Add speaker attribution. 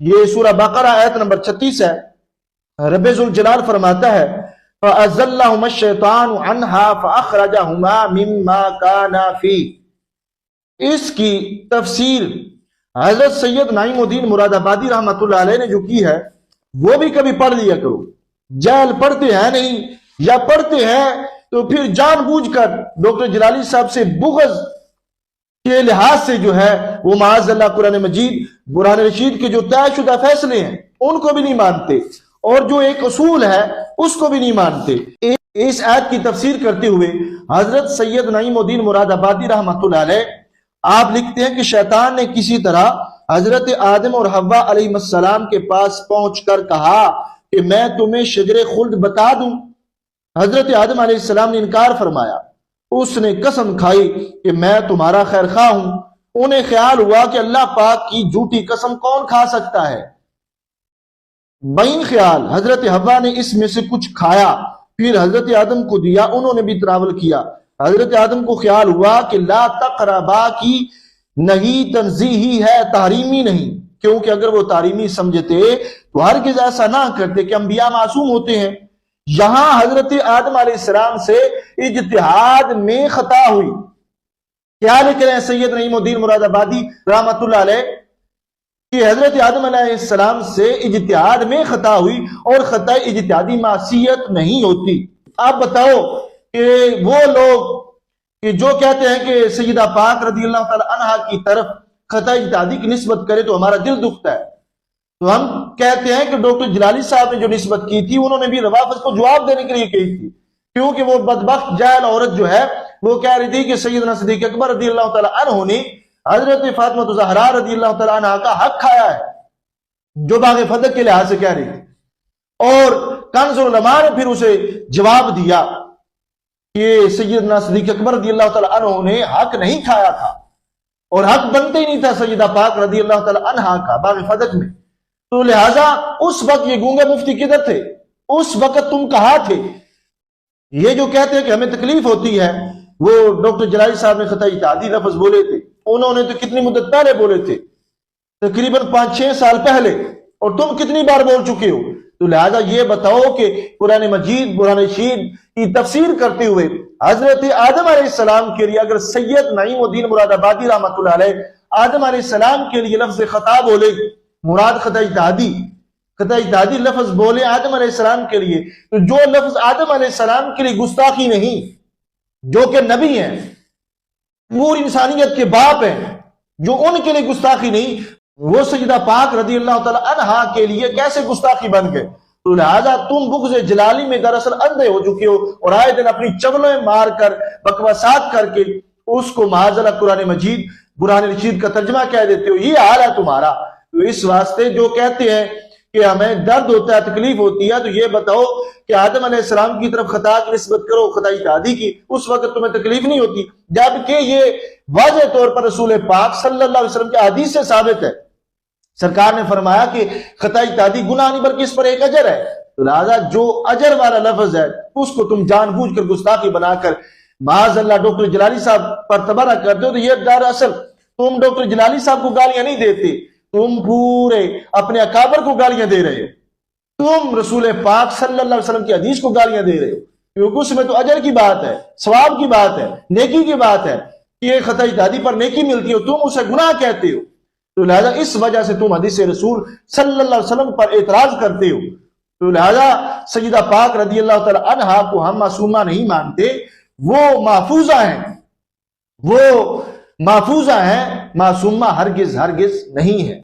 Speaker 1: یہ سورہ بقرہ آیت نمبر 36 ہے۔ رب ذوالجلال فرماتا ہے فَأَزَلَّهُمَا الشَّيْطَانُ عَنْهَا فَأَخْرَجَهُمَا مِمَّا كَانَا فِيهِ۔ اس کی تفسیر حضرت سید نعیم الدین مراد آبادی رحمۃ اللہ علیہ نے جو کی ہے وہ بھی کبھی پڑھ لیا کرو۔ جہل پڑھتے ہیں نہیں، یا پڑھتے ہیں تو پھر جان بوجھ کر ڈاکٹر جلالی صاحب سے بغض کے لحاظ سے جو ہے وہ معاذ اللہ قرآن مجید برہان رشید کے جو طے شدہ فیصلے ہیں ان کو بھی نہیں مانتے، اور جو ایک اصول ہے اس کو بھی نہیں مانتے۔ اس آیت کی تفسیر کرتے ہوئے حضرت سید نعیم الدین مراد آبادی رحمۃ اللہ علیہ آپ لکھتے ہیں کہ شیطان نے کسی طرح حضرت آدم اور حوا علیہ السلام کے پاس پہنچ کر کہا کہ میں تمہیں شجر خلد بتا دوں۔ حضرت آدم علیہ السلام نے انکار فرمایا۔ اس نے قسم کھائی کہ میں تمہارا خیر خواہ ہوں۔ انہیں خیال ہوا کہ اللہ پاک کی جھوٹی قسم کون کھا سکتا ہے۔ بین خیال حضرت حوا نے اس میں سے کچھ کھایا، پھر حضرت آدم کو دیا، انہوں نے بھی تناول کیا۔ حضرت آدم کو خیال ہوا کہ لا تقربا کی نہیں تنزیہی ہے، تحریمی نہیں، کیونکہ اگر وہ تحریمی سمجھتے تو ہرگز ایسا نہ کرتے کہ انبیاء معصوم ہوتے ہیں۔ یہاں حضرت آدم علیہ السلام سے اجتہاد میں خطا ہوئی۔ کیا لکھ رہے ہیں سید نعیم الدین مراد آبادی رحمۃ اللہ علیہ کہ حضرت آدم علیہ السلام سے اجتہاد میں خطا ہوئی، اور خطا اجتہادی معصیت نہیں ہوتی۔ آپ بتاؤ کہ وہ لوگ کہ جو کہتے ہیں کہ سیدہ پاک رضی اللہ تعالی عنہا کی طرف خطا اجتہادی کی نسبت کرے تو ہمارا دل دکھتا ہے، تو ہم کہتے ہیں کہ ڈاکٹر جلالی صاحب نے جو نسبت کی تھی انہوں نے بھی روافض کو جواب دینے کے لیے کہی تھی، کیونکہ وہ بدبخت جاہل عورت جو ہے وہ کہہ رہی تھی کہ سیدنا صدیق اکبر رضی اللہ تعالی عنہ نے حضرت فاطمہ زہرا رضی اللہ تعالی عنہا کا حق کھایا ہے، جو باغ فتح کے لحاظ سے کہہ رہی تھی۔ اور کنز العلماء نے پھر اسے جواب دیا کہ سیدنا صدیق اکبر رضی اللہ تعالی عنہ نے حق نہیں کھایا تھا، اور حق بنتے ہی نہیں تھا سیدہ پاک رضی اللہ تعالی عنہا کا باغ فتح میں۔ تو لہٰذا اس وقت یہ گونگا مفتی کدھر تھے؟ اس وقت تم کہاں تھے؟ یہ جو کہتے ہیں کہ ہمیں تکلیف ہوتی ہے، وہ ڈاکٹر جلالی صاحب نے خطا اجتہادی لفظ بولے تھے، انہوں نے تو کتنی مدت پہلے بولے تھے، تقریباً 5-6 سال پہلے، اور تم کتنی بار بول چکے ہو۔ تو لہذا یہ بتاؤ کہ قرآن مجید برہان رشید کی تفسیر کرتے ہوئے حضرت آدم علیہ السلام کے لیے اگر سید نعیم الدین مراد آبادی رحمۃ اللہ علیہ آدم علیہ السلام کے لیے لفظ خطا بولے، مراد خطا اجتہادی لفظ بولے آدم علیہ السلام کے لیے، تو جو لفظ آدم علیہ السلام کے لیے گستاخی نہیں، جو کہ نبی ہیں، پوری انسانیت کے باپ ہیں، جو ان کے لیے گستاخی نہیں، وہ سیدہ پاک رضی اللہ تعالی عنہا کے لیے کیسے گستاخی بن گئے؟ تو لہذا تم بغض جلالی میں دراصل اندھے ہو چکے ہو، اور آئے دن اپنی چغلیں مار کر بکواسات کر کے اس کو معاذ اللہ قرآن مجید برہان رشید کا ترجمہ کہہ دیتے ہو۔ یہ حال ہے تمہارا۔ تو اس واسطے جو کہتے ہیں کہ ہمیں درد ہوتا ہے، تکلیف ہوتی ہے، تو یہ بتاؤ کہ آدم علیہ السلام کی طرف خطا کی نسبت کرو، خطا اجتہادی کی، اس وقت تمہیں تکلیف نہیں ہوتی، جبکہ یہ واضح طور پر رسول پاک صلی اللہ علیہ وسلم کے حدیث سے ثابت ہے۔ سرکار نے فرمایا کہ خطا اجتہادی گناہ نہیں بلکہ اس پر ایک اجر ہے۔ تو لہذا جو اجر والا لفظ ہے اس کو تم جان بوجھ کر گستاخی بنا کر معاذ اللہ ڈاکٹر جلالی صاحب پر تبرہ کرتے ہو، تو یہ دراصل تم ڈاکٹر جلالی صاحب کو گالیاں نہیں دیتے، تم پورے اپنے اکابر کو گالیاں دے رہے ہو، تم رسول پاک صلی اللہ علیہ وسلم کی حدیث کو گالیاں دے رہے ہو، کیونکہ اس میں تو اجر کی بات ہے، ثواب کی بات ہے، نیکی کی بات ہے کہ یہ خطا اجتہادی پر نیکی ملتی ہے، تم اسے گناہ کہتے ہو۔ تو لہذا اس وجہ سے تم حدیث رسول صلی اللہ علیہ وسلم پر اعتراض کرتے ہو۔ تو لہذا سیدہ پاک رضی اللہ تعالی عنہا کو ہم معصومہ نہیں مانتے، وہ محفوظہ ہیں، معصومہ ہرگز نہیں ہے۔